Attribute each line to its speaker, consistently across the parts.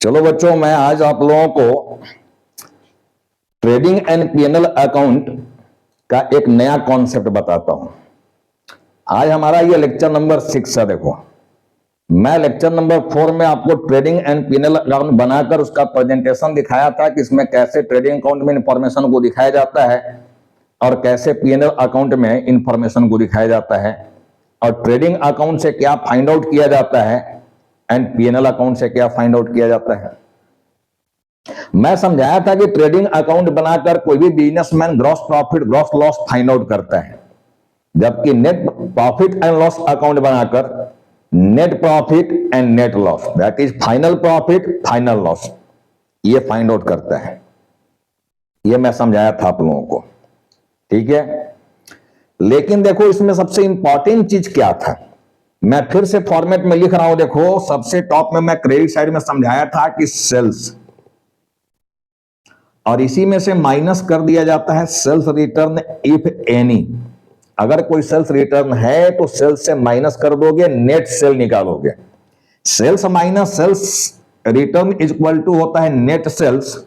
Speaker 1: चलो बच्चों, मैं आज आप लोगों को ट्रेडिंग एंड पीएनएल अकाउंट का एक नया कॉन्सेप्ट बताता हूं। आज हमारा ये लेक्चर नंबर 6 है। देखो, मैं लेक्चर नंबर 4 में आपको ट्रेडिंग एंड पीएनएल अकाउंट बनाकर उसका प्रेजेंटेशन दिखाया था कि इसमें कैसे ट्रेडिंग अकाउंट में इंफॉर्मेशन को दिखाया जाता है और कैसे पीएनएल अकाउंट में इंफॉर्मेशन को दिखाया जाता है, और ट्रेडिंग अकाउंट से क्या फाइंड आउट किया जाता है एंड पीएनएल अकाउंट से क्या फाइंड आउट किया जाता है। मैं समझाया था कि ट्रेडिंग अकाउंट बनाकर कोई भी businessman gross profit gross loss find out करता है, जबकि net profit and loss account बनाकर net profit and net loss, that is final profit final loss, ये फाइंड आउट करता है। ये मैं समझाया था आप लोगों को, ठीक है। लेकिन देखो, इसमें सबसे इंपॉर्टेंट चीज क्या था, मैं फिर से फॉर्मेट में लिख रहा हूं। देखो, सबसे टॉप में मैं क्रेडिट साइड में समझाया था कि सेल्स, और इसी में से माइनस कर दिया जाता है सेल्स रिटर्न इफ एनी। अगर कोई सेल्स रिटर्न है तो सेल्स से माइनस कर दोगे, नेट सेल निकालोगे। Sales minus sales return is equal to होता है नेट सेल्स,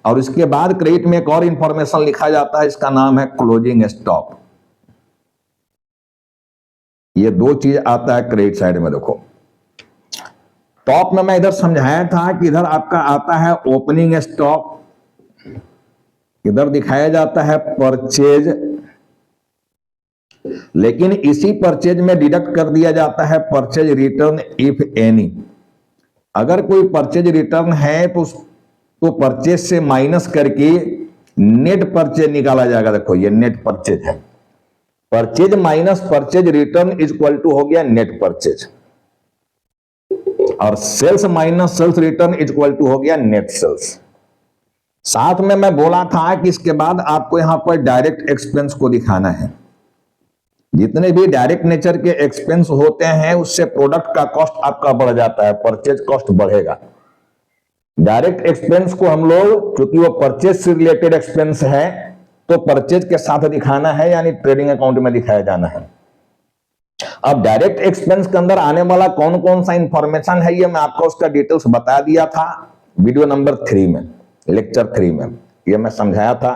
Speaker 1: और इसके बाद क्रेडिट में एक और इंफॉर्मेशन लिखा जाता है, इसका नाम है क्लोजिंग स्टॉक। ये दो चीज आता है क्रेडिट साइड में। देखो, टॉप में मैं इधर समझाया था कि इधर आपका आता है ओपनिंग स्टॉक, इधर दिखाया जाता है परचेज, लेकिन इसी परचेज में डिडक्ट कर दिया जाता है परचेज रिटर्न इफ एनी। अगर कोई परचेज रिटर्न है तो परचेज से माइनस करके नेट परचेज निकाला जाएगा। देखो, ये नेट परचेज है। Purchase minus purchase return is equal to हो गया नेट परचेज, और sales minus sales return is equal to हो गया नेट सेल्स। साथ में मैं बोला था कि इसके बाद आपको यहां पर डायरेक्ट एक्सपेंस को दिखाना है। जितने भी डायरेक्ट नेचर के एक्सपेंस होते हैं उससे प्रोडक्ट का कॉस्ट आपका बढ़ जाता है, परचेज कॉस्ट बढ़ेगा। डायरेक्ट एक्सपेंस को हम लोग, क्योंकि वो परचेज से रिलेटेड एक्सपेंस है, तो परचेज के साथ दिखाना है, यानी ट्रेडिंग अकाउंट में दिखाया जाना है। अब डायरेक्ट एक्सपेंस के अंदर आने वाला कौन कौन सा इंफॉर्मेशन है, ये मैं आपको उसका डिटेल्स बता दिया था वीडियो नंबर 3 में, लेक्चर 3 में। ये मैं समझाया था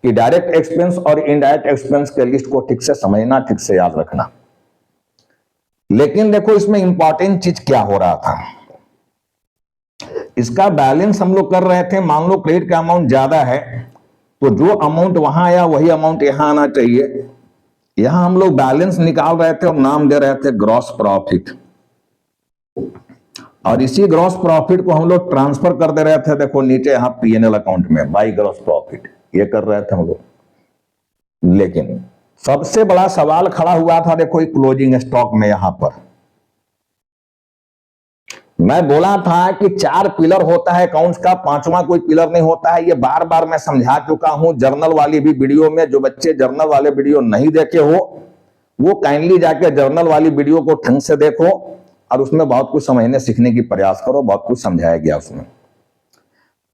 Speaker 1: कि डायरेक्ट एक्सपेंस और इनडायरेक्ट एक्सपेंस के लिस्ट को ठीक से समझना, ठीक से याद रखना। लेकिन देखो, इसमें इंपॉर्टेंट चीज क्या हो रहा था, इसका बैलेंस हम लोग कर रहे थे। मान लो क्रेडिट का अमाउंट ज्यादा है, तो जो अमाउंट वहां आया वही अमाउंट यहां आना चाहिए। यहां हम लोग बैलेंस निकाल रहे थे और नाम दे रहे थे ग्रॉस प्रॉफिट, और इसी ग्रॉस प्रॉफिट को हम लोग ट्रांसफर कर दे रहे थे। देखो नीचे यहां पीएनएल अकाउंट में बाई ग्रॉस प्रॉफिट, ये कर रहे थे हम लोग। लेकिन सबसे बड़ा सवाल खड़ा हुआ था, देखो क्लोजिंग स्टॉक में। यहां पर मैं बोला था कि 4 पिलर होता है अकाउंट्स का, 5वां कोई पिलर नहीं होता है। ये बार बार मैं समझा चुका हूं जर्नल वाली भी वीडियो में। जो बच्चे जर्नल वाले वीडियो नहीं देखे हो वो काइंडली जाके जर्नल वाली वीडियो को ढंग से देखो, और उसमें बहुत कुछ समझने सीखने की प्रयास करो। बहुत कुछ समझाया गया उसमें।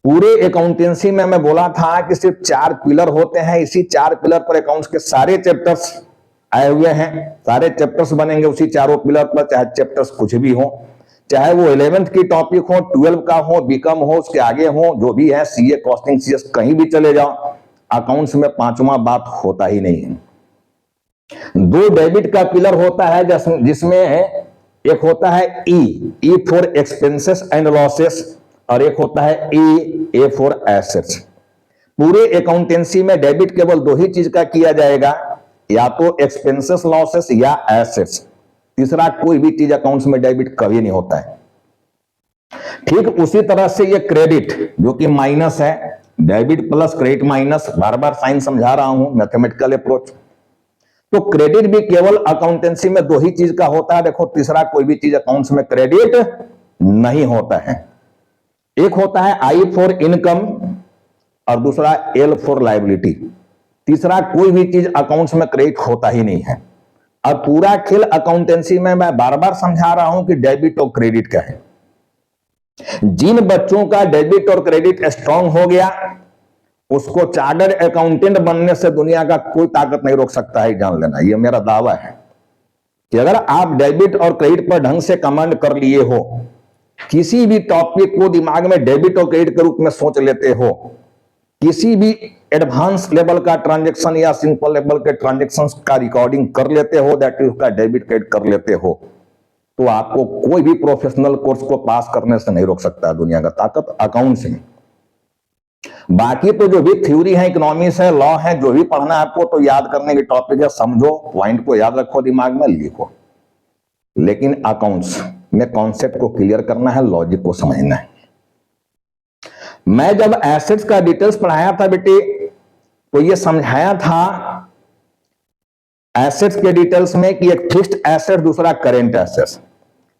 Speaker 1: पूरे अकाउंटेंसी में मैं बोला था कि सिर्फ 4 पिलर होते हैं। इसी 4 पिलर पर अकाउंट्स के सारे चैप्टर्स आए हुए हैं। सारे चैप्टर्स बनेंगे उसी चारों पिलर पर, चाहे चैप्टर्स कुछ भी हो, चाहे वो 11th की टॉपिक हो, 12 का हो, बीकॉम हो, उसके आगे हो, जो भी है, सीए, कॉस्टिंग, सीएस, कहीं भी चले जाओ, अकाउंट्स में 5वां बात होता ही नहीं है। 2 डेबिट का पिलर होता है, जिसमें एक होता है E for expenses and losses, और एक होता है ए फॉर एसेट्स। पूरे अकाउंटेंसी में डेबिट केवल 2 ही चीज का किया जाएगा, या तो एक्सपेंसेस लॉसेस या एसेट्स। तीसरा कोई भी चीज अकाउंट्स में डेबिट कभी नहीं होता है। ठीक उसी तरह से ये क्रेडिट, जो कि माइनस है, डेबिट प्लस क्रेडिट माइनस, बार बार साइन समझा रहा हूं, मैथमेटिकल अप्रोच। तो क्रेडिट भी केवल अकाउंटेंसी में 2 ही चीज का होता है। देखो, तीसरा कोई भी चीज अकाउंट्स में क्रेडिट नहीं होता है। एक होता है आई फॉर इनकम और दूसरा एल फॉर लायबिलिटी। तीसरा कोई भी चीज अकाउंट्स में क्रेडिट होता ही नहीं है। और पूरा खेल अकाउंटेंसी में मैं बार बार समझा रहा हूं कि डेबिट और क्रेडिट का है। जिन बच्चों का डेबिट और क्रेडिट स्ट्रांग हो गया, उसको चार्टर्ड अकाउंटेंट बनने से दुनिया का कोई ताकत नहीं रोक सकता है, जान लेना। यह मेरा दावा है कि अगर आप डेबिट और क्रेडिट पर ढंग से कमांड कर लिए हो किसी भी टॉपिक को दिमाग में डेबिट और क्रेडिट के रूप में सोच लेते हो, किसी भी एडवांस लेवल का ट्रांजैक्शन या सिंपल लेवल के ट्रांजैक्शन का रिकॉर्डिंग कर लेते हो, दैट इज उसका डेबिट क्रेडिट कर लेते हो, तो आपको कोई भी प्रोफेशनल कोर्स को पास करने से नहीं रोक सकता। दुनिया का ताकत अकाउंट्स में। बाकी तो जो भी थ्योरी है, इकोनॉमिक्स है, लॉ है, जो भी पढ़ना है आपको, तो याद करने के टॉपिक है, समझो, पॉइंट को याद रखो, दिमाग में लिखो। लेकिन अकाउंट्स में कॉन्सेप्ट को क्लियर करना है, लॉजिक को समझना है। मैं जब एसेट्स का डिटेल्स पढ़ाया था बेटे, तो ये समझाया था एसेट्स के डिटेल्स में कि एक फिक्स्ड एसेट, दूसरा करेंट एसेट्स।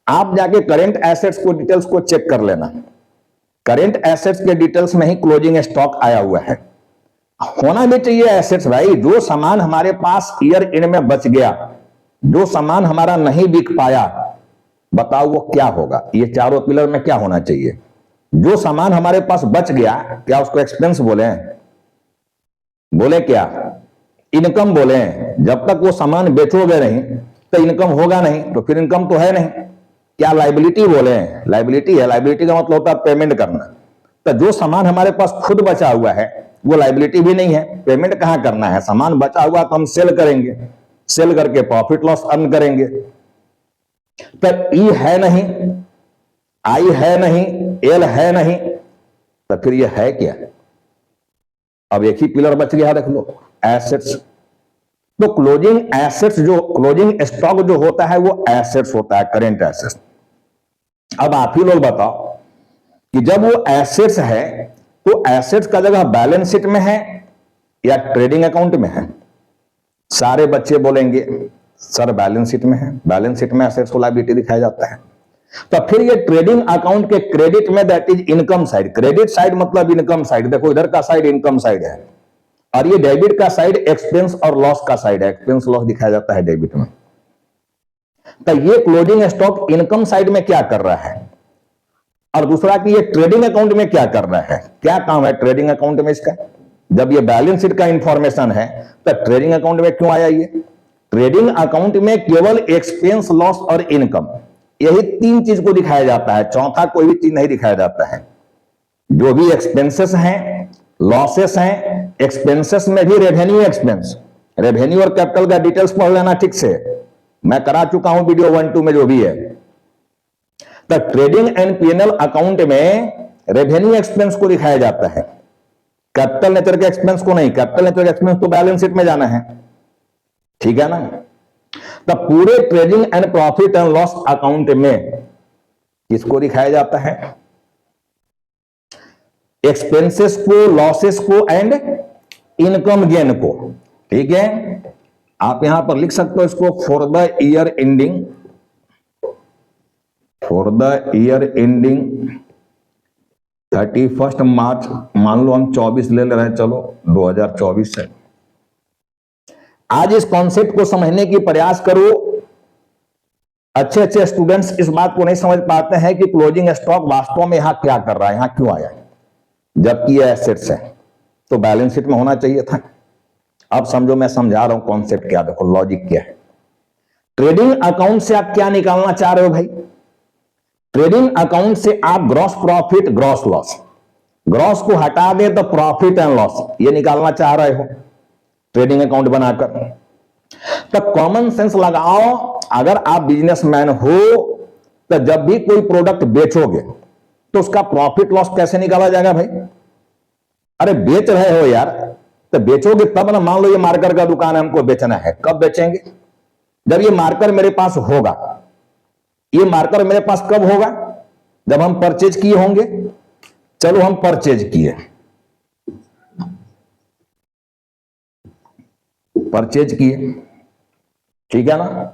Speaker 1: आप जाके करेंट एसेट्स को डिटेल्स को चेक कर लेना। करेंट एसेट्स के डिटेल्स में ही क्लोजिंग स्टॉक आया हुआ है। होना भी चाहिए एसेट्स भाई। जो सामान हमारे पास ईयर एंड में बच गया, जो सामान हमारा नहीं बिक पाया, बताओ वो क्या होगा। ये चारों पिलर में क्या होना चाहिए? जो सामान हमारे पास बच गया, क्या उसको एक्सपेंस बोले? बोले क्या? इनकम बोले? जब तक वो सामान बेचोगे नहीं तो इनकम होगा नहीं, तो फिर इनकम तो है नहीं। क्या लाइबिलिटी बोले? लाइबिलिटी है। लाइबिलिटी का मतलब होता है पेमेंट करना। तो जो सामान हमारे पास खुद बचा हुआ है वो लाइबिलिटी भी नहीं है। पेमेंट कहां करना है? सामान बचा हुआ तो हम सेल करेंगे, सेल करके प्रॉफिट लॉस अर्न करेंगे। तो ई है नहीं, आई है नहीं, एल है नहीं, तो फिर ये है क्या? अब एक ही पिलर बच गया, देख लो, एसेट्स। तो क्लोजिंग एसेट्स, जो क्लोजिंग स्टॉक जो होता है वो एसेट्स होता है, करेंट एसेट्स। अब आप ही लोग बताओ कि जब वो एसेट्स है तो एसेट्स का जगह बैलेंस शीट में है या ट्रेडिंग अकाउंट में है? सारे बच्चे बोलेंगे सर बैलेंस शीट में है। बैलेंस शीट में एसेट्स को लायबिलिटी दिखाया जाता है। तो फिर ये ट्रेडिंग अकाउंट के क्रेडिट में, that is income side. Credit side मतलब इनकम साइड। देखो इधर का साइड इनकम साइड है और ये डेबिट का साइड एक्सपेंस और लॉस का साइड है। एक्सपेंस लॉस दिखाया जाता है डेबिट में। तो ये क्लोजिंग स्टॉक इनकम साइड में क्या कर रहा है, और दूसरा कि ये ट्रेडिंग अकाउंट में क्या कर रहा है? क्या काम है ट्रेडिंग अकाउंट में इसका? जब ये बैलेंस शीट का इंफॉर्मेशन है तो ट्रेडिंग अकाउंट में क्यों आया? ये ट्रेडिंग अकाउंट में केवल एक्सपेंस, लॉस और इनकम, यही तीन चीज को दिखाया जाता है। चौथा कोई भी चीज नहीं दिखाया जाता है। जो भी एक्सपेंसेस हैं, लॉसेस हैं, एक्सपेंसेस में भी रेवेन्यू एक्सपेंस, रेवेन्यू और कैपिटल का डिटेल्स पढ़ लेना ठीक से, मैं करा चुका हूं वीडियो 1-2 में जो भी है। तो ट्रेडिंग एंड पीएनएल अकाउंट में रेवेन्यू एक्सपेंस को दिखाया जाता है, कैपिटल नेचर के एक्सपेंस को नहीं। कैपिटल नेचर के एक्सपेंस तो बैलेंस शीट में जाना है, ठीक है ना? तो पूरे trading and profit and loss account में किसको दिखाया जाता है? एक्सपेंसेस को, लॉसेस को एंड इनकम गेन को, ठीक है? आप यहां पर लिख सकते हो इसको for the year ending, for the year ending 31 मार्च, मान लो हम 24 ले रहे हैं, चलो 2024 है। आज इस कॉन्सेप्ट को समझने की प्रयास करो। अच्छे अच्छे स्टूडेंट्स इस बात को नहीं समझ पाते हैं कि क्लोजिंग स्टॉक वास्तव में यहां क्या कर रहा है, यहां क्यों आया, जबकि ये एसेट्स है तो बैलेंस शीट में होना चाहिए था। अब समझो, मैं समझा रहा हूं कॉन्सेप्ट क्या, देखो लॉजिक क्या है। ट्रेडिंग अकाउंट से आप क्या निकालना चाह रहे हो भाई? ट्रेडिंग अकाउंट से आप gross profit, gross loss, gross को हटा दें तो प्रॉफिट एंड लॉस, ये निकालना चाह रहे हो ट्रेडिंग अकाउंट बनाकर। तो कॉमन सेंस लगाओ। अगर आप बिजनेसमैन हो तो जब भी कोई प्रोडक्ट बेचोगे तो उसका प्रॉफिट लॉस कैसे निकाला जाएगा भाई? अरे बेच रहे हो यार, तो बेचोगे तब ना। मान लो ये मार्कर का दुकान है, हमको बेचना है, कब बेचेंगे? जब ये मार्कर मेरे पास होगा। ये मार्कर मेरे पास कब होगा? जब हम परचेज किए होंगे। चलो हम परचेज किए, परचेज किए, ठीक है ना?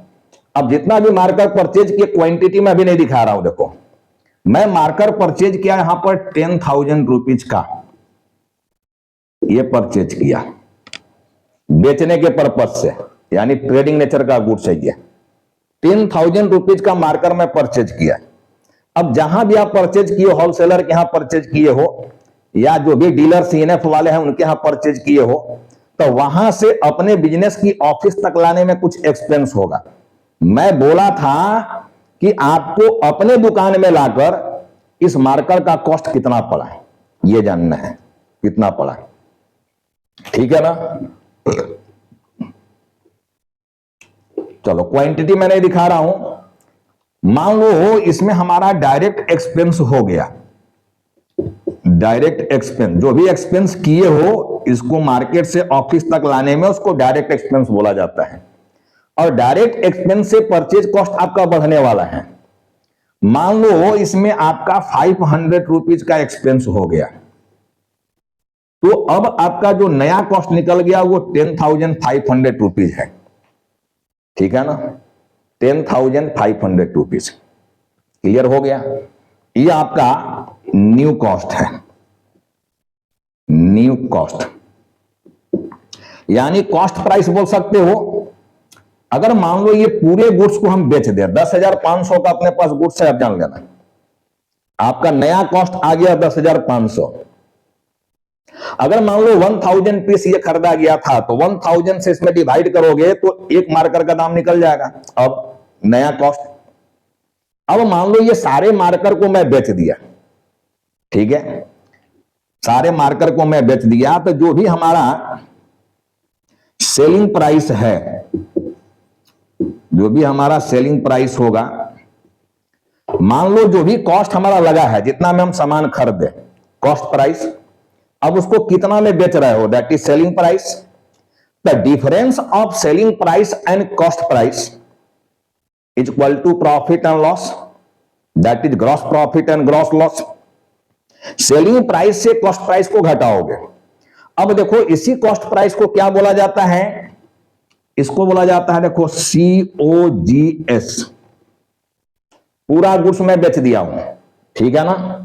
Speaker 1: अब जितना भी मार्कर परचेज किए, क्वांटिटी में अभी नहीं दिखा रहा हूं, देखो मैं मार्कर परचेज किया यहां पर 10,000 रुपीज का, ये परचेज किया बेचने के पर्पज से, यानी ट्रेडिंग नेचर का गुड्स है ये। 10,000 रुपीज का मार्कर में परचेज किया। अब जहां भी आप परचेज किए, होलसेलर के यहां परचेज किए हो या जो भी डीलर सीएनएफ वाले हैं उनके यहां परचेज किए हो, तो वहां से अपने बिजनेस की ऑफिस तक लाने में कुछ एक्सपेंस होगा। मैं बोला था कि आपको अपने दुकान में लाकर इस मार्कर का कॉस्ट कितना पड़ा है ये जानना है, कितना पड़ा, ठीक है ना। चलो क्वांटिटी मैं नहीं दिखा रहा हूं। मान लो इसमें हमारा डायरेक्ट एक्सपेंस हो गया, डायरेक्ट एक्सपेंस, जो भी एक्सपेंस किए हो इसको मार्केट से ऑफिस तक लाने में उसको डायरेक्ट एक्सपेंस बोला जाता है। और डायरेक्ट एक्सपेंस से परचेज कॉस्ट आपका बढ़ने वाला है। मान लो इसमें आपका 500 रुपीज का एक्सपेंस हो गया, तो अब आपका जो नया कॉस्ट निकल गया वो 10,500 रुपीज है, ठीक है ना, 10,500 रुपीज। क्लियर हो गया। ये आपका न्यू कॉस्ट है, न्यू कॉस्ट, यानी कॉस्ट प्राइस बोल सकते हो। अगर मान लो ये पूरे गुड्स को हम बेच दें, 10,500 का अपने पास गुड्स है, आप जान लेना, आपका नया कॉस्ट आ गया 10,500। अगर मान लो 1,000 पीस ये खरीदा गया था, तो 1,000 से इसमें डिवाइड करोगे तो एक मार्कर का दाम निकल जाएगा, अब नया कॉस्ट। अब मान लो ये सारे मार्कर को मैं बेच दिया, ठीक है, सारे मार्कर को मैं बेच दिया, तो जो भी हमारा सेलिंग प्राइस है, जो भी हमारा सेलिंग प्राइस होगा, मान लो जो भी कॉस्ट हमारा लगा है, जितना में हम सामान खरीदे, कॉस्ट प्राइस, अब उसको कितना में बेच रहे हो, that is selling price. The difference of selling price and cost price is equal to profit and loss, that is gross profit and gross loss. Selling price से कॉस्ट प्राइस को घटाओगे। अब देखो इसी कॉस्ट प्राइस को क्या बोला जाता है, इसको बोला जाता है, देखो COGS, पूरा गुड्स मैं बेच दिया हूं, ठीक है ना।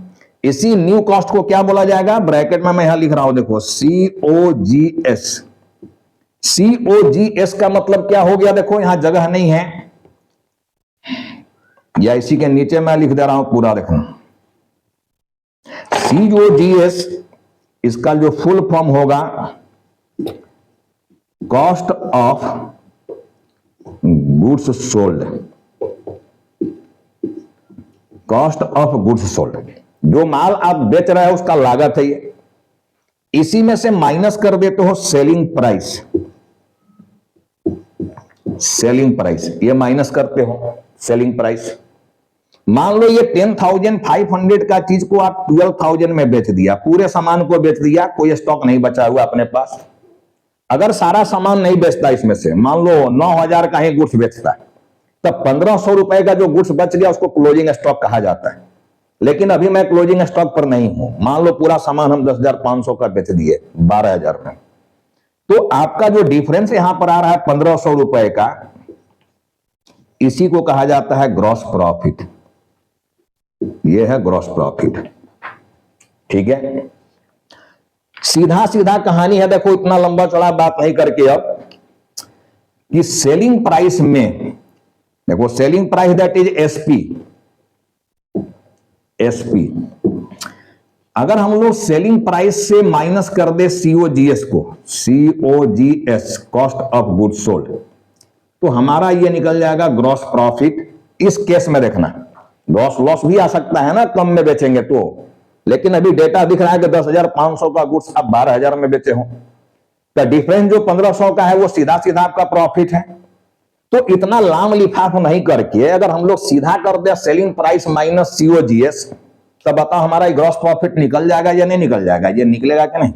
Speaker 1: इसी न्यू कॉस्ट को क्या बोला जाएगा, ब्रैकेट में मैं यहां लिख रहा हूं, देखो COGS। COGS का मतलब क्या हो गया, देखो यहां जगह नहीं है, या इसी के नीचे मैं लिख दे रहा हूं पूरा, देखो COGS, इसका जो फुल फॉर्म होगा cost of goods sold, cost of goods sold, जो माल आप बेच रहे हो उसका लागत है ये। इसी में से माइनस कर देते हो सेलिंग प्राइस, सेलिंग प्राइस ये माइनस करते हो सेलिंग प्राइस। मान लो ये 10,500 का चीज को आप 12,000 में बेच दिया, पूरे सामान को बेच दिया, कोई स्टॉक नहीं बचा हुआ अपने पास। अगर सारा सामान नहीं बेचता इसमें से, मान लो 9,000 का ही गुड्स बेचता है, तब 1,500 रुपए का जो गुड्स बच गया उसको क्लोजिंग स्टॉक कहा जाता है। लेकिन अभी मैं क्लोजिंग स्टॉक पर नहीं हूं, मान लो पूरा सामान हम 10,500 का बेच दिए 12,000 में, तो आपका जो डिफरेंस यहां पर आ रहा है 1,500 रुपए का, इसी को कहा जाता है ग्रॉस प्रॉफिट। ये है ग्रॉस प्रॉफिट, ठीक है। सीधा सीधा कहानी है, देखो इतना लंबा चौड़ा बात नहीं करके, अब कि सेलिंग प्राइस में देखो, selling price that is SP, SP. अगर हम लोग सेलिंग प्राइस से माइनस कर दे COGS को, COGS cost of goods sold, तो हमारा ये निकल जाएगा ग्रॉस प्रॉफिट। इस केस में देखना ग्रॉस लॉस भी आ सकता है ना, कम में बेचेंगे तो, लेकिन अभी डेटा दिख रहा है कि 10,500 का गुड्स आप 12,000 में बेचे हो, तो डिफरेंस जो 1,500 का है वो सीधा सीधा आपका प्रॉफिट है। तो इतना लाम लिफाफ नहीं करके अगर हम लोग सीधा कर दे सेलिंग प्राइस माइनस COGS, तब बताओ हमारा ग्रॉस प्रॉफिट निकल जाएगा या नहीं निकल जाएगा, ये निकलेगा कि नहीं।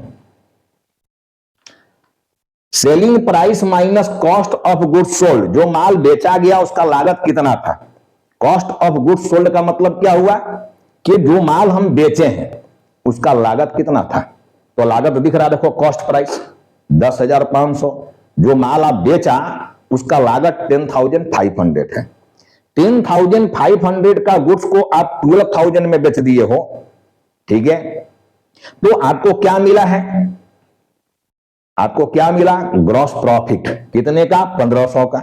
Speaker 1: Selling price minus cost of goods sold, जो माल बेचा गया उसका लागत कितना था। कॉस्ट ऑफ गुड्स सोल्ड का मतलब क्या हुआ कि जो माल हम बेचे हैं उसका लागत कितना था। तो लागत दिख रहा है, देखो कॉस्ट प्राइस 10,500, जो माल आप बेचा उसका लागत 10,500 है। 10,500 का गुड्स को आप 12,000 में बेच दिए हो, ठीक है, तो आपको क्या मिला है, आपको क्या मिला, ग्रॉस प्रॉफिट कितने का, 1,500 का।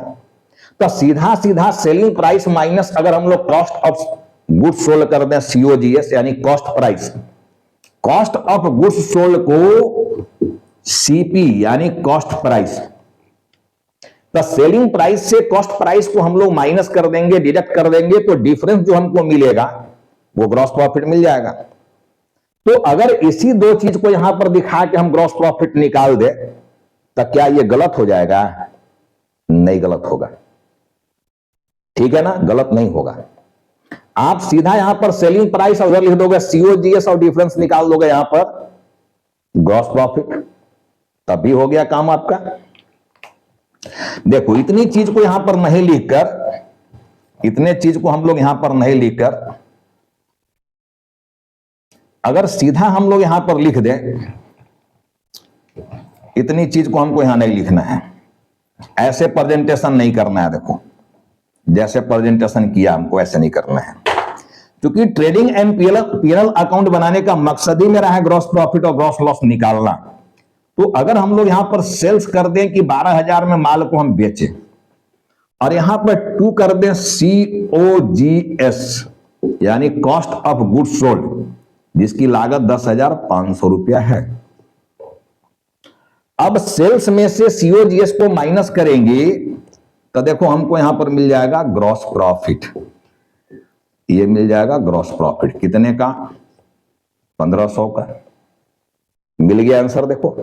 Speaker 1: तो सीधा सीधा सेलिंग प्राइस माइनस अगर हम लोग कॉस्ट ऑफ गुड्स सोल्ड कर दें COGS यानी cost price, cost of goods sold को CP यानी कॉस्ट प्राइस, तो सेलिंग प्राइस से कॉस्ट प्राइस को हम लोग माइनस कर देंगे, डिडक्ट कर देंगे, तो डिफरेंस जो हमको मिलेगा वो ग्रॉस प्रॉफिट मिल जाएगा। तो अगर इसी दो चीज को यहां पर दिखा के हम ग्रॉस प्रॉफिट निकाल दे तो क्या ये गलत हो जाएगा? नहीं गलत होगा, ठीक है ना, गलत नहीं होगा। आप सीधा यहां पर सेलिंग प्राइस और लिख दोगे सीओजीएस और डिफरेंस निकाल दोगे यहां पर ग्रॉस प्रॉफिट, तब भी हो गया काम आपका। देखो इतनी चीज को यहां पर नहीं लिखकर, इतने चीज को हम लोग यहां पर नहीं लिखकर, अगर सीधा हम लोग यहां पर लिख दें, इतनी चीज को हमको यहां नहीं लिखना है, ऐसे प्रेजेंटेशन नहीं करना है। देखो जैसे प्रेजेंटेशन किया हमको ऐसे नहीं करना है, क्योंकि ट्रेडिंग एंड पीएनएल अकाउंट बनाने का मकसद ही मेरा है ग्रॉस प्रॉफिट और ग्रॉस लॉस निकालना। तो अगर हम लोग यहां पर सेल्स कर दें कि 12,000 में माल को हम बेचें और यहां पर 2 कर दें COGS यानी कॉस्ट ऑफ गुड्स सोल्ड, जिसकी लागत 10,500 रुपया है। अब सेल्स में से COGS को माइनस करेंगे तो देखो हमको यहां पर मिल जाएगा ग्रॉस प्रॉफिट, ये मिल जाएगा ग्रॉस प्रॉफिट कितने का? 1500 का। मिल गया आंसर। देखो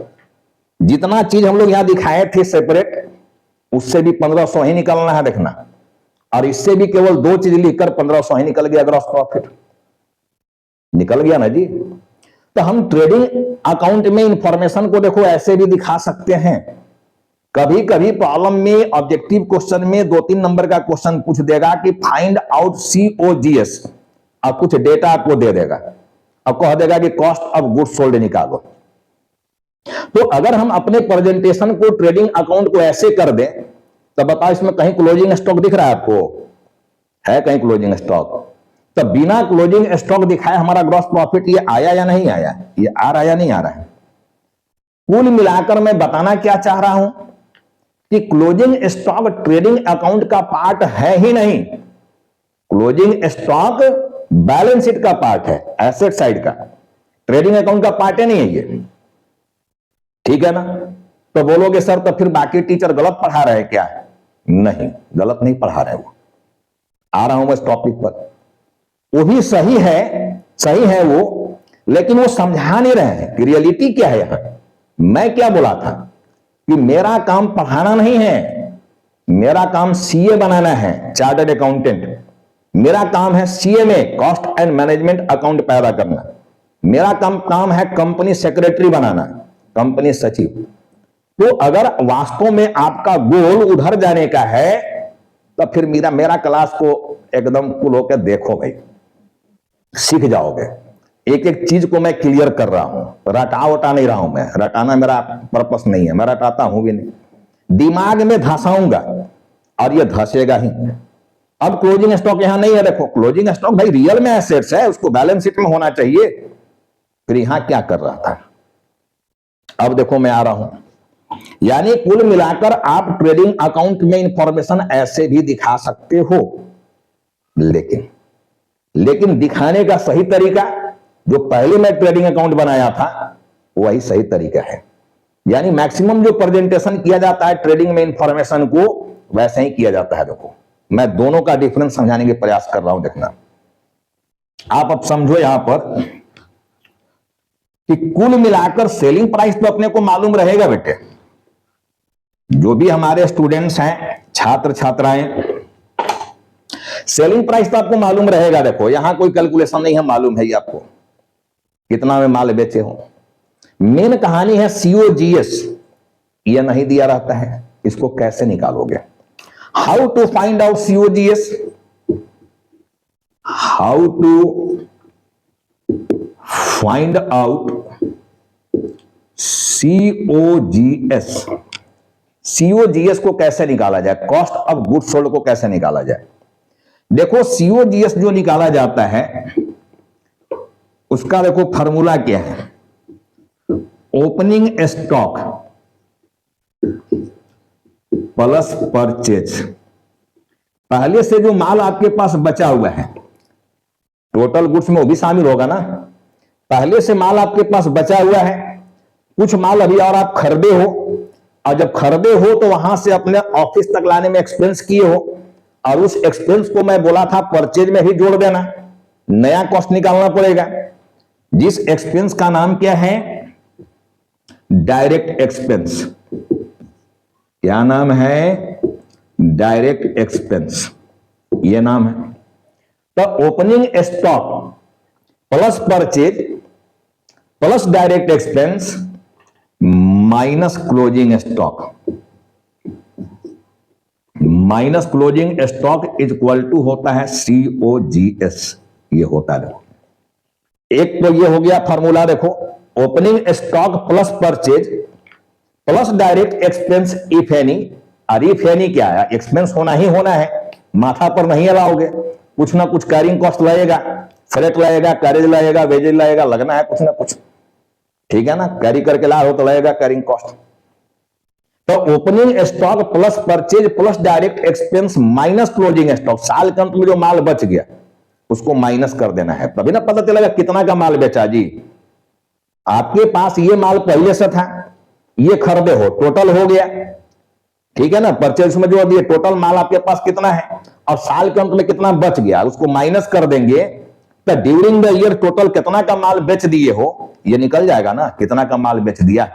Speaker 1: जितना चीज हम लोग यहां दिखाए थे सेपरेट, उससे भी 1500 ही निकलना है देखना, और इससे भी केवल 2 चीज लिखकर 1500 ही निकल गया ग्रॉस प्रॉफिट, निकल गया ना जी। तो हम ट्रेडिंग अकाउंट में इंफॉर्मेशन को देखो ऐसे भी दिखा सकते हैं। कभी कभी प्रॉब्लम में ऑब्जेक्टिव क्वेश्चन में 2-3 नंबर का क्वेश्चन पूछ देगा कि फाइंड आउट COGS, और कुछ डेटा आपको दे देगा और कह देगा कि कॉस्ट ऑफ गुड्स सोल्ड निकालो। तो अगर हम अपने प्रेजेंटेशन को ट्रेडिंग अकाउंट को ऐसे कर दें तो बताओ इसमें कहीं क्लोजिंग स्टॉक दिख रहा है आपको? है कहीं क्लोजिंग स्टॉक? तो बिना क्लोजिंग स्टॉक दिखाए हमारा ग्रॉस प्रॉफिट ये आया या नहीं आया? ये आ रहा या नहीं आ रहा है? कुल मिलाकर मैं बताना क्या चाह रहा हूं कि क्लोजिंग स्टॉक ट्रेडिंग अकाउंट का पार्ट है ही नहीं। क्लोजिंग स्टॉक बैलेंस शीट का पार्ट है, एसेट साइड का, ट्रेडिंग अकाउंट का पार्ट है नहीं है ये, ठीक है ना। तो बोलोगे सर तो फिर बाकी टीचर गलत पढ़ा रहे हैं क्या? नहीं, गलत नहीं पढ़ा रहे, वो आ रहा हूं मैं इस टॉपिक पर। वो भी सही है वो, लेकिन वो समझा नहीं रहे हैं कि रियलिटी क्या है यहां। मैं क्या बोला था कि मेरा काम पढ़ाना नहीं है, मेरा काम CA बनाना है, चार्टर्ड अकाउंटेंट। मेरा काम है CMA, cost and management account पैदा करना। मेरा काम है कंपनी सेक्रेटरी बनाना, कंपनी सचिव। तो अगर वास्तव में आपका गोल उधर जाने का है तो फिर मेरा क्लास को एकदम कुल होकर देखो भाई, सीख जाओगे। एक एक चीज को मैं क्लियर कर रहा हूं, रटा नहीं रहा हूं मैं, रटाना मेरा पर्पस नहीं है, मैं रटाता हूं भी नहीं, दिमाग में धंसाऊंगा और ये धंसेगा ही। अब क्लोजिंग स्टॉक यहां नहीं है, देखो क्लोजिंग स्टॉक भाई रियल में एसेट्स है, उसको बैलेंस शीट में होना चाहिए। फिर यहां क्या कर रहा था? अब देखो मैं आ रहा हूं, यानी कुल मिलाकर आप ट्रेडिंग अकाउंट में इंफॉर्मेशन ऐसे भी दिखा सकते हो, लेकिन दिखाने का सही तरीका जो पहले मैं ट्रेडिंग अकाउंट बनाया था वही सही तरीका है। यानी मैक्सिमम जो प्रेजेंटेशन किया जाता है ट्रेडिंग में इंफॉर्मेशन को वैसे ही किया जाता है। देखो मैं दोनों का डिफरेंस समझाने के प्रयास कर रहा हूं, देखना आप अब समझो यहां पर कि कुल मिलाकर सेलिंग प्राइस तो अपने को मालूम रहेगा बेटे, जो भी हमारे स्टूडेंट्स हैं, छात्र छात्राएं, सेलिंग प्राइस तो आपको मालूम रहेगा। देखो यहां कोई कैलकुलेशन नहीं है, मालूम है ये आपको कितना में माल बेचे हो। मेन कहानी है COGS, ये नहीं दिया रहता है, इसको कैसे निकालोगे? How to find out COGS, how to find out COGS, COGS को कैसे निकाला जाए, कॉस्ट ऑफ गुड्स सोल्ड को कैसे निकाला जाए? देखो COGS जो निकाला जाता है उसका देखो फॉर्मूला क्या है, ओपनिंग स्टॉक प्लस परचेज। पहले से जो माल आपके पास बचा हुआ है, टोटल गुड्स में वो भी शामिल होगा ना, पहले से माल आपके पास बचा हुआ है, कुछ माल अभी और आप खरीदे हो, और जब खरीदे हो तो वहां से अपने ऑफिस तक लाने में एक्सपेंस किए हो, और उस एक्सपेंस को मैं बोला था परचेज में भी जोड़ देना। नया कॉस्ट निकालना पड़ेगा, जिस एक्सपेंस का नाम क्या है, डायरेक्ट एक्सपेंस। क्या नाम है, डायरेक्ट एक्सपेंस, ये नाम है। तो opening stock plus purchase plus direct expense minus closing stock, minus closing stock is equal to होता है COGS। ये होता है, एक तो ये हो गया फॉर्मूला, देखो opening stock plus purchase plus direct expense if any. और इफ एनी क्या है, एक्सपेंस होना ही होना है, माथा पर नहीं अलाओगे, कुछ ना कुछ कैरिंग कॉस्ट लगेगा, फ्रेट लगेगा, कैरेज लगेगा, वेजेज लगेगा, लगना है कुछ ना कुछ, ठीक है ना, कैरी करके ला हो तो लगेगा कैरिंग कॉस्ट। तो opening stock plus purchase plus direct expense minus closing stock, साल के अंत में जो माल बच गया उसको माइनस कर देना है, तभी ना पता चलेगा कितना का माल बेचा जी। आपके पास ये माल पहले से था, ये खरीदे हो, टोटल हो गया, ठीक है ना, परचेज में जो दिए टोटल माल आपके पास कितना है, और साल के अंत में कितना बच गया उसको माइनस कर देंगे, तो ड्यूरिंग द ईयर टोटल कितना का माल बेच दिए हो ये निकल जाएगा ना, कितना का माल बेच दिया।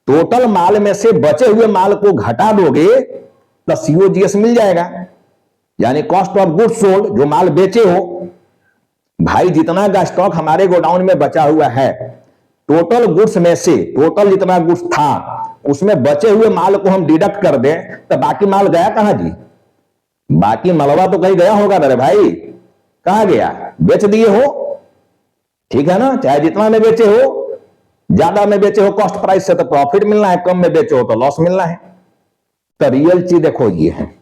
Speaker 1: टोटल माल में से बचे हुए माल को घटा दोगे तो COGS मिल जाएगा, यानी कॉस्ट ऑफ गुड्स सोल्ड, जो माल बेचे हो। भाई जितना का स्टॉक हमारे गोडाउन में बचा हुआ है, टोटल गुड्स में से टोटल जितना गुड्स था उसमें बचे हुए माल को हम डिडक्ट कर दें तो बाकी माल गया कहां जी, बाकी मलबा तो कहीं गया होगा ना रे भाई, कहां गया, बेच दिए हो, ठीक है ना, चाहे जितना में बेचे हो, ज्यादा में बेचे हो कॉस्ट प्राइस से तो प्रॉफिट मिलना है, कम में बेचे हो तो लॉस मिलना है। तो रियल चीज देखो ये है।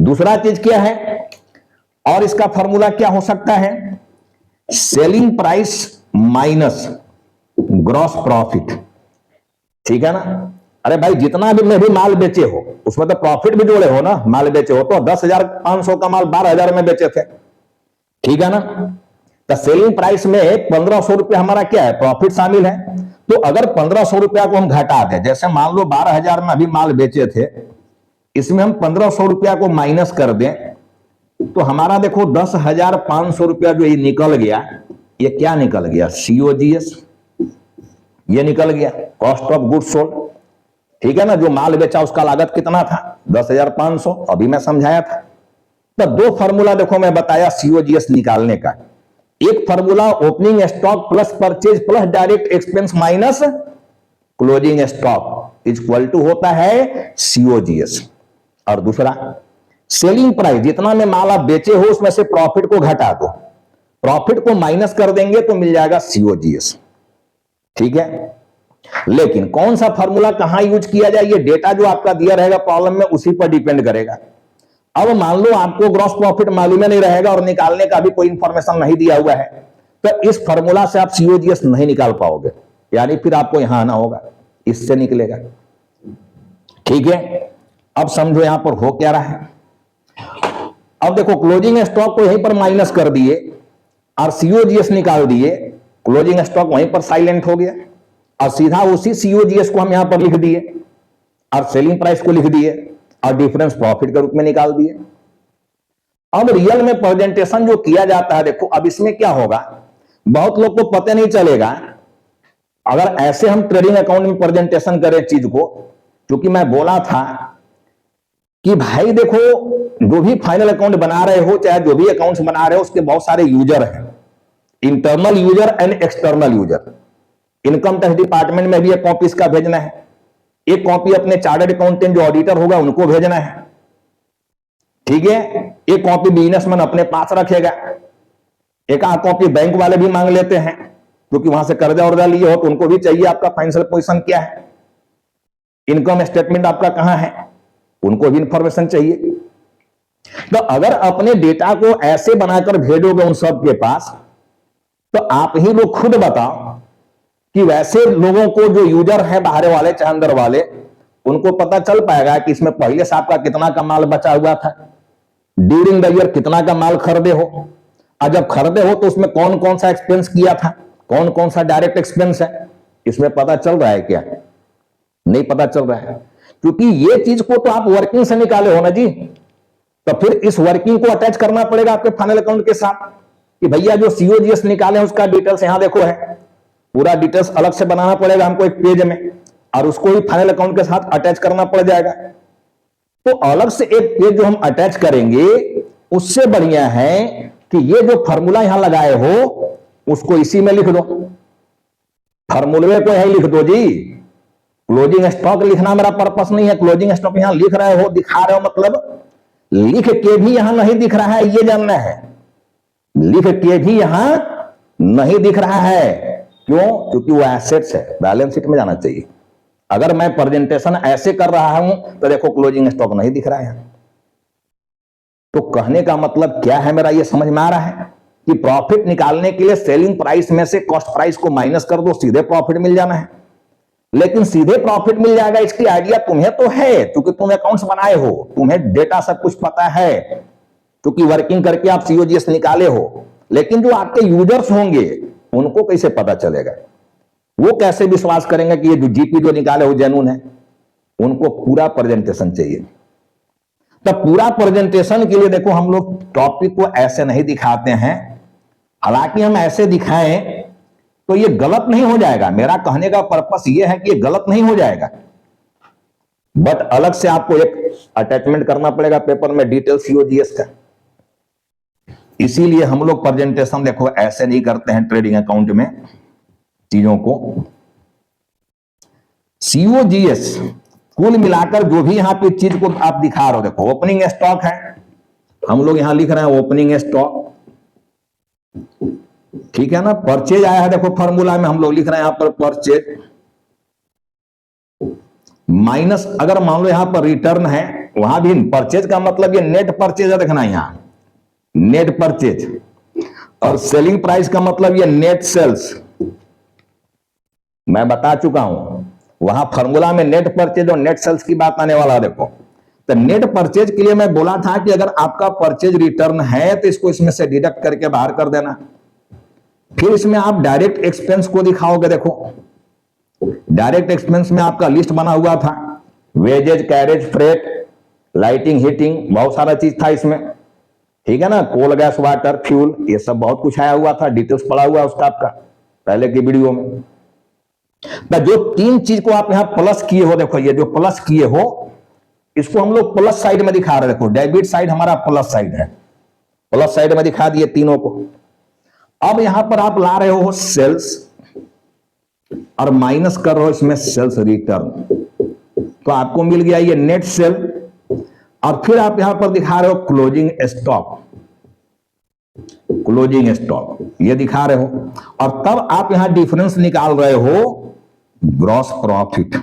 Speaker 1: दूसरा चीज क्या है, और इसका फॉर्मूला क्या हो सकता है, selling price minus gross profit, ठीक है ना। अरे भाई जितना भी में भी माल बेचे हो उसमें तो प्रॉफिट भी जोड़े हो ना, माल बेचे हो तो 10,500 का माल 12,000 में बेचे थे, ठीक है ना। तो सेलिंग प्राइस में 1,500 रुपया हमारा क्या है, प्रॉफिट शामिल है। तो अगर 1,500 रुपया को हम घटा दें, जैसे मान लो 12,000 में अभी माल बेचे थे, इसमें हम 1,500 रुपया को माइनस कर दें तो हमारा देखो 10,500 रुपया जो ये निकल गया, ये क्या निकल गया, COGS, ये निकल गया कॉस्ट ऑफ गुड्स सोल्ड, ठीक है ना। जो माल बेचा उसका लागत कितना था, 10,500, अभी मैं समझाया था। तो दो फार्मूला देखो मैं बताया COGS निकालने का, एक formula opening stock plus purchase plus direct expense minus closing stock is equal to होता है COGS, और दूसरा सेलिंग प्राइस, जितना में माल आप बेचे हो उसमें से प्रॉफिट को घटा दो, प्रॉफिट को माइनस कर देंगे तो मिल जाएगा COGS, ठीक है। लेकिन कौन सा फार्मूला कहां यूज किया जाए, ये डेटा जो आपका दिया रहेगा प्रॉब्लम में उसी पर डिपेंड करेगा। अब मान लो आपको ग्रॉस प्रॉफिट मालूम नहीं रहेगा और निकालने का भी कोई इंफॉर्मेशन नहीं दिया हुआ है, तो इस फार्मूला से आप COGS नहीं निकाल पाओगे, यानी फिर आपको यहां आना होगा, इससे निकलेगा, ठीक है। अब समझो यहां पर हो क्या रहा है। अब देखो क्लोजिंग स्टॉक को यहीं पर माइनस कर दिए और COGS निकाल दिए, क्लोजिंग स्टॉक वहीं पर साइलेंट हो गया और सीधा उसी COGS को हम यहां पर लिख दिए और सेलिंग प्राइस को लिख दिए और डिफरेंस प्रॉफिट के रूप में निकाल दिए। अब रियल में प्रेजेंटेशन जो किया जाता है, देखो अब इसमें क्या होगा, बहुत लोग को पता नहीं चलेगा। अगर ऐसे हम ट्रेडिंग अकाउंट में प्रेजेंटेशन करें चीज को, क्योंकि मैं बोला था कि भाई देखो जो भी फाइनल अकाउंट बना रहे हो, चाहे जो भी अकाउंट्स बना रहे हो, उसके बहुत सारे यूजर हैं, internal user and external user. Income tax department में भी एक कॉपी इसका भेजना है, एक कॉपी अपने चार्टर्ड अकाउंटेंट जो ऑडिटर होगा उनको भेजना है, ठीक है। एक कॉपी बिजनेसमैन अपने पास रखेगा, एक आध कॉपी बैंक वाले भी मांग लेते हैं, क्योंकि वहां से कर्जा वर्जा लिए हो तो उनको भी चाहिए आपका फाइनेंशियल पोजीशन क्या है, इनकम स्टेटमेंट आपका कहां है, उनको भी इंफॉर्मेशन चाहिए। तो अगर अपने डेटा को ऐसे बनाकर भेजोगे उन सब के पास, तो आप ही लोग खुद बताओ कि वैसे लोगों को जो यूजर है बाहर वाले चाहे अंदर वाले, उनको पता चल पाएगा कि इसमें पहले से आपका कितना का माल बचा हुआ था, ड्यूरिंग द ईयर कितना का माल खरीदे हो, और जब खरीदे हो तो उसमें कौन कौन सा एक्सपेंस किया था, कौन कौन सा डायरेक्ट एक्सपेंस है, इसमें पता चल रहा है क्या, नहीं पता चल रहा है। क्योंकि ये चीज को तो आप वर्किंग से निकाले हो ना जी, तो फिर इस वर्किंग को अटैच करना पड़ेगा आपके फाइनल अकाउंट के साथ। कि भैया जो सीओजीएस निकाले उसका डिटेल्स यहां देखो है, पूरा डिटेल्स अलग से बनाना पड़ेगा हमको एक पेज में, और उसको भी फाइनल अकाउंट के साथ अटैच करना पड़ जाएगा। तो अलग से एक पेज जो हम अटैच करेंगे, उससे बढ़िया है कि ये जो फॉर्मूला यहां लगाए हो उसको इसी में लिख दो, फॉर्मूले को यही लिख दो जी। क्लोजिंग स्टॉक लिखना मेरा पर्पस नहीं है, क्लोजिंग स्टॉक यहां लिख रहे हो, दिखा रहे हो, मतलब लिख के भी यहां नहीं दिख रहा है, ये जानना है। लिख के भी यहां नहीं दिख रहा है, क्यों? क्योंकि वो एसेट्स है, बैलेंस शीट में जाना चाहिए। अगर मैं प्रेजेंटेशन ऐसे कर रहा हूं तो देखो क्लोजिंग स्टॉक नहीं दिख रहा है। तो कहने का मतलब क्या है मेरा, ये समझ में आ रहा है कि प्रॉफिट निकालने के लिए सेलिंग प्राइस में से कॉस्ट प्राइस को माइनस कर दो, सीधे प्रॉफिट मिल जाना है। लेकिन सीधे प्रॉफिट मिल जाएगा इसकी आइडिया तुम्हें तो है, क्योंकि तुम अकाउंट्स बनाए हो, तुम्हें डेटा सब कुछ पता है, क्योंकि वर्किंग करके आप सीओजीएस निकाले हो। लेकिन जो आपके यूजर्स होंगे उनको कैसे पता चलेगा, वो कैसे विश्वास करेंगे कि ये जो जीपी जो निकाले हो जेन्युइन है? उनको पूरा प्रेजेंटेशन चाहिए। तो पूरा प्रेजेंटेशन के लिए देखो हम लोग टॉपिक को ऐसे नहीं दिखाते हैं, हालांकि हम ऐसे दिखाएं तो ये गलत नहीं हो जाएगा। मेरा कहने का पर्पस ये है कि ये गलत नहीं हो जाएगा, बट अलग से आपको एक अटैचमेंट करना पड़ेगा पेपर में डिटेल सीओजीएस का। इसीलिए हम लोग प्रेजेंटेशन देखो ऐसे नहीं करते हैं ट्रेडिंग अकाउंट में चीजों को। सीओजीएस कुल मिलाकर जो भी यहां पे चीज को आप दिखा रहे हो, देखो ओपनिंग स्टॉक है, हम लोग यहां लिख रहे हैं ओपनिंग स्टॉक, ठीक है ना। परचेज आया है, देखो फॉर्मूला में हम लोग लिख रहे हैं यहां पर परचेज माइनस, अगर मान लो यहां पर रिटर्न है, वहां भी परचेज का मतलब ये नेट परचेज है, देखना यहां नेट परचेज, और सेलिंग प्राइस का मतलब ये नेट सेल्स। मैं बता चुका हूं, वहां फॉर्मूला में नेट परचेज और नेट सेल्स की बात आने वाला है। देखो तो नेट परचेज के लिए मैं बोला था कि अगर आपका परचेज रिटर्न है तो इसको इसमें से डिडक्ट करके बाहर कर देना, फिर इसमें आप डायरेक्ट एक्सपेंस को दिखाओगे। देखो डायरेक्ट एक्सपेंस में आपका लिस्ट बना हुआ था, wages, carriage, freight, lighting, heating, बहुत सारा चीज था इसमें, ठीक है ना। कोल, गैस, वाटर, फ्यूल, ये सब बहुत कुछ आया हुआ था, डिटेल्स पड़ा हुआ उसका आपका पहले की वीडियो में। तो जो तीन चीज को आप यहां प्लस किए हो, देखो ये जो प्लस किए हो इसको हम लोग प्लस साइड में दिखा रहे हैं। देखो डेबिट साइड हमारा प्लस साइड है, प्लस साइड में दिखा दिए तीनों को। अब यहां पर आप ला रहे हो सेल्स और माइनस कर रहे हो इसमें सेल्स रिटर्न, तो आपको मिल गया ये नेट सेल। और फिर आप यहां पर दिखा रहे हो क्लोजिंग स्टॉक, क्लोजिंग स्टॉक ये दिखा रहे हो, और तब आप यहां डिफरेंस निकाल रहे हो gross profit,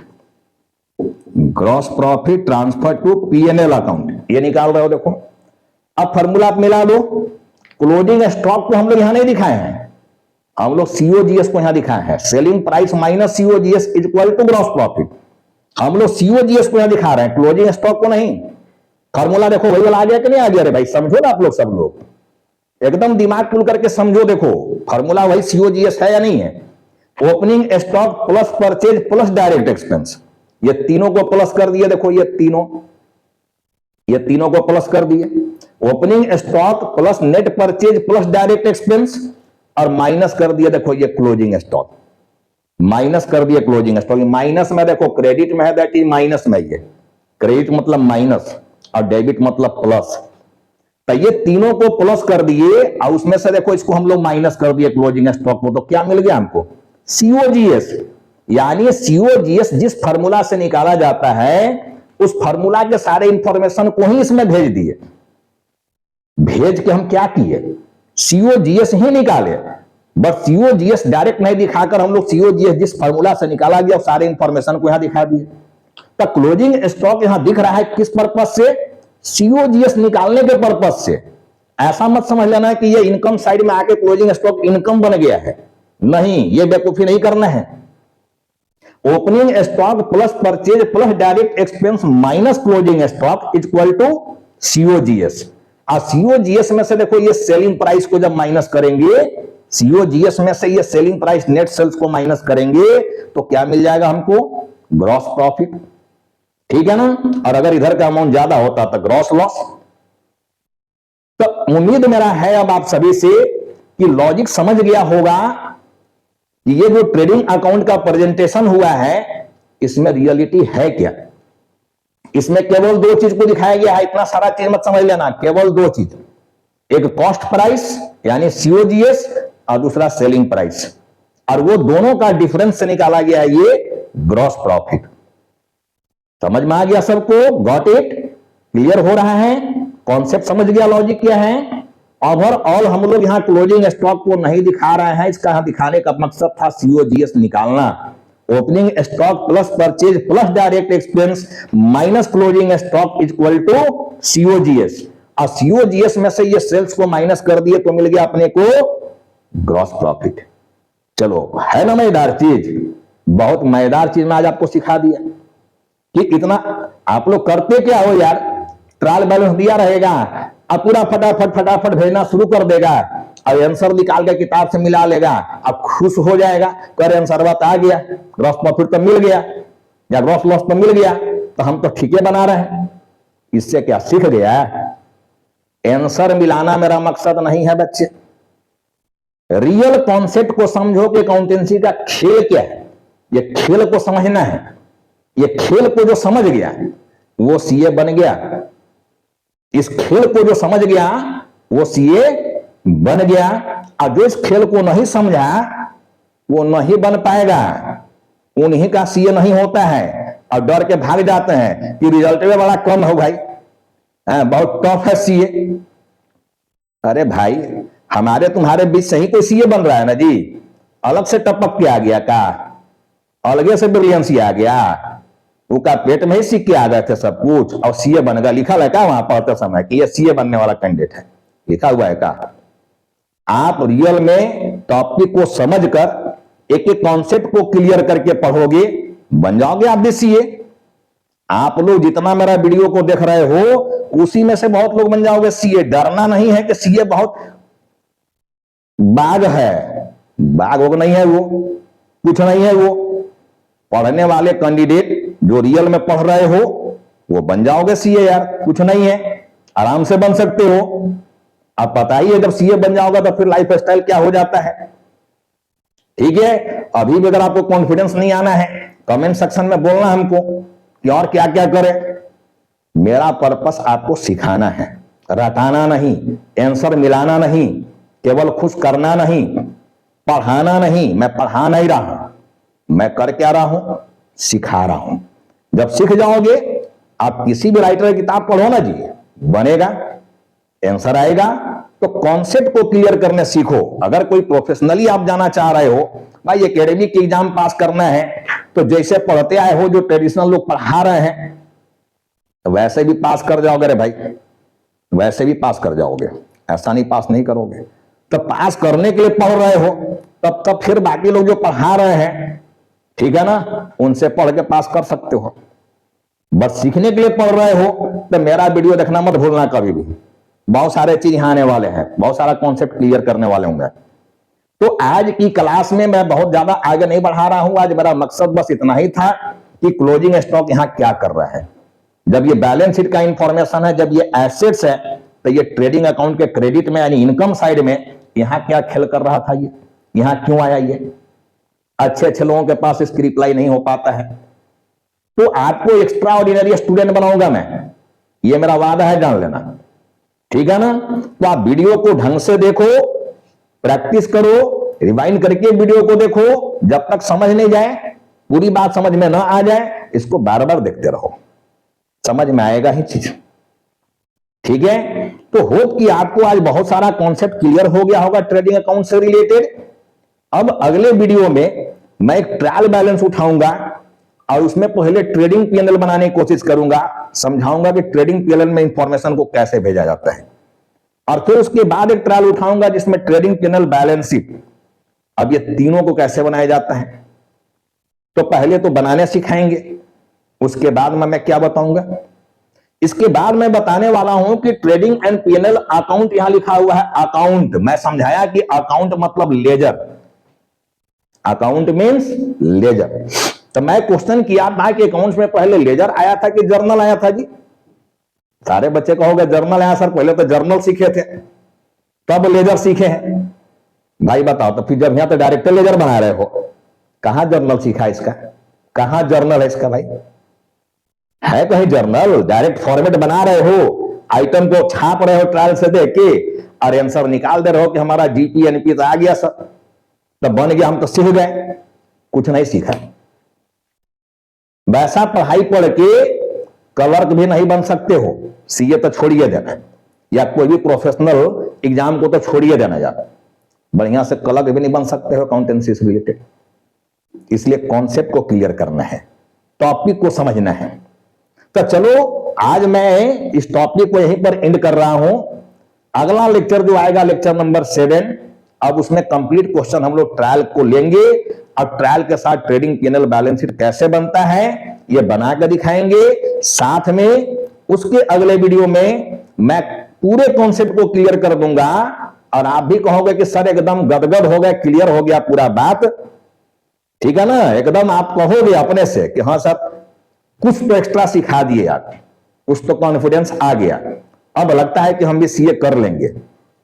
Speaker 1: gross profit transfer to PNL account, ये निकाल रहे हो। देखो अब फॉर्मूला आप मिला दो, क्लोजिंग स्टॉक को हम लोग यहां नहीं दिखाए हैं, हम लोग सीओजीएस को यहां दिखाए हैं, selling price minus COGS is equal to gross profit. हम लोग सीओजीएस को यहां दिखा रहे हैं, क्लोजिंग स्टॉक को नहीं। फॉर्मूला देखो वही वाला आ गया कि नहीं आ गया रे भाई, समझो ना आप लोग, सब लोग एकदम दिमाग खुल करके समझो। देखो फॉर्मूला वही सीओजीएस है या नहीं है। Opening stock plus purchase plus direct expense, ये तीनों को प्लस कर दिए। देखो ये तीनों को प्लस कर दिए। Opening stock plus net purchase plus direct expense, और माइनस कर दिया देखो ये क्लोजिंग स्टॉक, माइनस कर दिया क्लोजिंग स्टॉक। माइनस में देखो क्रेडिट में है, दैट इज माइनस में, ये क्रेडिट मतलब माइनस और डेबिट मतलब प्लस। तो ये तीनों को प्लस कर दिए और उसमें से देखो इसको हम लोग माइनस कर दिए क्लोजिंग स्टॉक को, तो क्या मिल गया हमको सीओजीएस। यानी सीओजीएस जिस फार्मूला से निकाला जाता है उस फार्मूला के सारे इंफॉर्मेशन को ही इसमें भेज दिए। भेज के हम क्या किए, सीओजीएस ही निकाले, बट सीओजीएस डायरेक्ट नहीं दिखाकर हम लोग सीओजीएस जिस फार्मूला से निकाला गया सारे इंफॉर्मेशन को यहां दिखा दिए। तो क्लोजिंग स्टॉक यहां दिख रहा है किस पर्पज से, सीओजीएस निकालने के पर्पज से। ऐसा मत समझ लेना है कि ये इनकम साइड में आके क्लोजिंग स्टॉक इनकम बन गया है, नहीं, ये बेवकूफी नहीं करना है। Opening stock plus purchase plus direct expense minus closing stock is equal to COGS. और सीओजीएस में से देखो ये सेलिंग प्राइस को जब माइनस करेंगे, सीओजीएस में से ये सेलिंग प्राइस नेट सेल्स को माइनस करेंगे तो क्या मिल जाएगा हमको, ग्रॉस प्रॉफिट, ठीक है ना। और अगर इधर का अमाउंट ज्यादा होता तो ग्रॉस लॉस। तो उम्मीद मेरा है अब आप सभी से कि लॉजिक समझ गया होगा कि ये जो ट्रेडिंग अकाउंट का प्रेजेंटेशन हुआ है इसमें रियलिटी है क्या। इसमें केवल दो चीज को दिखाया गया है, इतना सारा चीज मत समझ लेना, केवल दो चीज, एक कॉस्ट प्राइस यानी सीओजीएस और दूसरा सेलिंग प्राइस, और वो दोनों का डिफरेंस से निकाला गया है ये ग्रॉस प्रॉफिट। समझ में आ गया सबको? Got it? क्लियर हो रहा है? कॉन्सेप्ट समझ गया? लॉजिक क्या है? ओवरऑल हम लोग यहां क्लोजिंग स्टॉक को नहीं दिखा रहे हैं, इसका दिखाने का मकसद था सीओजीएस निकालना। Opening stock plus purchase plus direct expense minus closing stock equal to COGS, और सीओजीएस में से ये सेल्स को माइनस कर दिए तो मिल गया अपने को ग्रॉस प्रॉफिट। चलो, है ना मजेदार चीज? बहुत मजेदार चीज मैं आज आपको सिखा दिया कि इतना आप लोग करते क्या हो यार, ट्रायल बैलेंस दिया रहेगा, अब पूरा फटाफट भेजना शुरू कर देगा, और आंसर निकाल के किताब से मिला लेगा, अब खुश हो जाएगा, करे आंसर बात आ गया, ग्रॉस प्रॉफिट तो मिल गया या ग्रॉस लॉस तो मिल गया, तो हम तो ठीके बना रहे हैं। इससे क्या सीख गया? आंसर मिलाना मेरा मकसद नहीं है बच्चे, रियल कॉन्सेप्ट को समझो कि अकाउंटेंसी का खेल क्या है, ये खेल को समझना है। ये खेल को जो समझ गया वो सीए बन गया, इस खेल को जो समझ गया वो सीए बन गया, और जो इस खेल को नहीं समझा वो नहीं बन पाएगा, उन्हीं का सीए नहीं होता है, और डर के भाग जाते हैं कि रिजल्ट में बड़ा कम हो भाई, बहुत टफ है सीए। अरे भाई, हमारे तुम्हारे बीच से ही कोई सीए बन रहा है ना जी, अलग से टपक के आ गया का, अलगे से ब्रिलियंसी आ गया, उसका पेट में ही सीख के आ गए थे सब कुछ और सीए बन गया। लिखा है क्या वहां पढ़ते समय कि ये सीए बनने वाला कैंडिडेट है? लिखा हुआ है का? आप रियल में टॉपिक को समझकर एक एक कॉन्सेप्ट को क्लियर करके पढ़ोगे, बन जाओगे आप भी सीए। आप लोग जितना मेरा वीडियो को देख रहे हो उसी में से बहुत लोग बन जाओगे सीए। डरना नहीं है कि सीए बहुत बाग है, बाग हो नहीं है, वो कुछ नहीं है। वो पढ़ने वाले कैंडिडेट जो रियल में पढ़ रहे हो वो बन जाओगे सीए यार, कुछ नहीं है, आराम से बन सकते हो। अब पता ही है जब सीए बन जाओगा तो फिर लाइफ स्टाइल क्या हो जाता है। ठीक है, अभी भी अगर आपको कॉन्फिडेंस नहीं आना है कमेंट सेक्शन में बोलना हमको कि और क्या क्या करें। मेरा पर्पस आपको सिखाना है, रटाना नहीं, आंसर मिलाना नहीं, केवल खुश करना नहीं, पढ़ाना नहीं। मैं पढ़ा नहीं रहा, मैं कर क्या रहा हूं? सिखा रहा हूं। जब सीख जाओगे आप किसी भी राइटर की किताब पढ़ो ना जी, बनेगा, आंसर आएगा। तो कॉन्सेप्ट को क्लियर करने सीखो। अगर कोई प्रोफेशनली आप जाना चाह रहे हो, भाई एकेडमिक एग्जाम पास करना है, तो जैसे पढ़ते आए हो, जो ट्रेडिशनल लोग पढ़ा रहे हैं, तो वैसे भी पास कर जाओगे। रे भाई, वैसे भी पास कर जाओगे, ऐसा नहीं पास नहीं करोगे। तो पास करने के लिए पढ़ रहे हो, तब फिर बाकी लोग जो पढ़ा रहे हैं, ठीक है ना, उनसे पढ़ के पास कर सकते हो। बस सीखने के लिए पढ़ रहे हो तो मेरा वीडियो देखना मत भूलना कभी भी। बहुत सारे चीज यहां आने वाले हैं, बहुत सारा कॉन्सेप्ट क्लियर करने वाले होंगे। तो आज की क्लास में मैं बहुत ज्यादा आगे नहीं बढ़ा रहा हूं। आज मेरा मकसद बस इतना ही था कि क्लोजिंग स्टॉक यहां क्या कर रहा है। जब ये बैलेंस शीट का इंफॉर्मेशन है, जब ये एसेट्स है, तो ये ट्रेडिंग अकाउंट के क्रेडिट में यानी इनकम साइड में यहां क्या खेल कर रहा था, ये यहां क्यों आया। ये अच्छे अच्छे लोगों के पास इसकी रिप्लाई नहीं हो पाता है। तो आपको एक्स्ट्रा ऑर्डिनरी स्टूडेंट बनाऊंगा मैं, ये मेरा वादा है, जान लेना। ठीक है ना? तो आप वीडियो को ढंग से देखो, प्रैक्टिस करो, रिवाइंड करके वीडियो को देखो, जब तक समझ नहीं जाए, पूरी बात समझ में ना आ जाए, इसको बार बार देखते रहो, समझ में आएगा ही चीज। ठीक है? तो होप कि आपको आज बहुत सारा कॉन्सेप्ट क्लियर हो गया होगा ट्रेडिंग अकाउंट से रिलेटेड। अब अगले वीडियो में मैं एक ट्रायल बैलेंस उठाऊंगा और उसमें पहले ट्रेडिंग पीएनएल बनाने की कोशिश करूंगा, समझाऊंगा कि ट्रेडिंग पीएनएल में इंफॉर्मेशन को कैसे भेजा जाता है, और फिर उसके बाद एक ट्रायल उठाऊंगा जिसमें ट्रेडिंग पीएनएल, बैलेंस शीट, अब ये तीनों को कैसे बनाया जाता है। तो पहले तो बनाने सिखाएंगे, उसके बाद में मैं क्या बताऊंगा, इसके बाद मैं बताने वाला हूं कि ट्रेडिंग एंड पीएनएल अकाउंट, यहां लिखा हुआ है अकाउंट, मैं समझाया कि अकाउंट मतलब लेजर, अकाउंट मींस लेजर। तो मैं क्वेश्चन किया था कि अकाउंट्स में पहले लेजर आया था कि जर्नल आया था जी। सारे बच्चे कहोगे जर्नल आया सर, पहले तो जर्नल सीखे थे तब लेजर सीखे हैं। भाई बताओ, तो फिर जब यहां तो डायरेक्टर लेजर बना रहे हो, कहां जर्नल सीखा इसका? कहां जर्नल है इसका भाई? है कहीं जर्नल? डायरेक्ट फॉर्मेट बना रहे हो, आइटम को छाप रहे हो ट्रायल से देख के, और आंसर निकाल दे रहे हो कि हमारा जीपी एनपी तो आ गया सर, तब बन गया, हम तो सीख गए। कुछ नहीं सीखा। वैसा पढ़ाई पढ़ के क्लर्क भी नहीं बन सकते हो, सीए तो छोड़िए देना, या कोई भी प्रोफेशनल एग्जाम को तो छोड़िए देना यार, बढ़िया से क्लर्क भी नहीं बन सकते हो अकाउंटेंसी से रिलेटेड। इसलिए कॉन्सेप्ट को क्लियर करना है, टॉपिक को समझना है। तो चलो आज मैं इस टॉपिक को यहीं पर एंड कर रहा हूं। अगला लेक्चर जो आएगा, लेक्चर नंबर 7, अब उसमें कंप्लीट क्वेश्चन हम लोग ट्रायल को लेंगे, और ट्रायल के साथ ट्रेडिंग पीएनएल बैलेंस शीट कैसे बनता है ये बना कर दिखाएंगे। साथ में उसके अगले वीडियो में मैं पूरे कॉन्सेप्ट को क्लियर कर दूंगा, और आप भी कहोगे कि सर एकदम गदगद हो गया, क्लियर हो गया पूरा बात। ठीक है ना, एकदम आप कहोगे अपने से कि हाँ सर कुछ तो एक्स्ट्रा सिखा दिए आप, कुछ तो कॉन्फिडेंस आ गया, अब लगता है कि हम भी सीए कर लेंगे,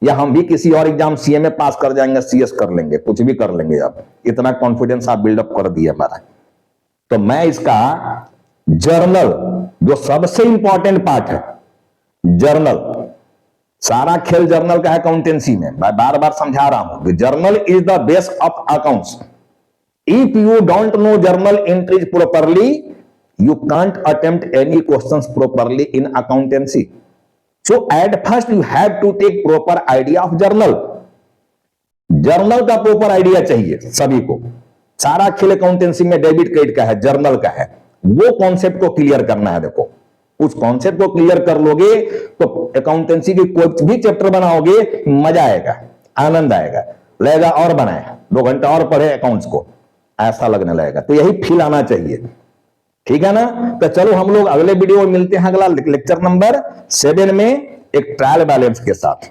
Speaker 1: या हम भी किसी और एग्जाम सीए में पास कर जाएंगे, सीएस कर लेंगे, कुछ भी कर लेंगे। आप इतना कॉन्फिडेंस आप बिल्डअप कर दिए हमारा। तो मैं इसका जर्नल, जो सबसे इंपॉर्टेंट पार्ट है जर्नल, सारा खेल जर्नल का है अकाउंटेंसी में, मैं बार बार समझा रहा हूं, journal is the base of accounts. If you don't know journal entries properly, you can't attempt any questions properly in accountancy. So at first you have to take proper idea of journal. Journal का proper idea चाहिए सभी को। सारा खेल accountancy में debit credit का है, journal का है, वो कॉन्सेप्ट को क्लियर करना है। देखो उस कॉन्सेप्ट को क्लियर कर लोगे तो अकाउंटेंसी की कोई भी चैप्टर बनाओगे मजा आएगा, आनंद आएगा, लगेगा और बनाए 2 घंटा और पढ़े अकाउंट्स को, ऐसा लगने लगेगा। तो यही फील आना चाहिए, ठीक है ना। तो चलो हम लोग अगले वीडियो में मिलते हैं, अगला लेक्चर नंबर 7 में एक ट्रायल बैलेंस के साथ।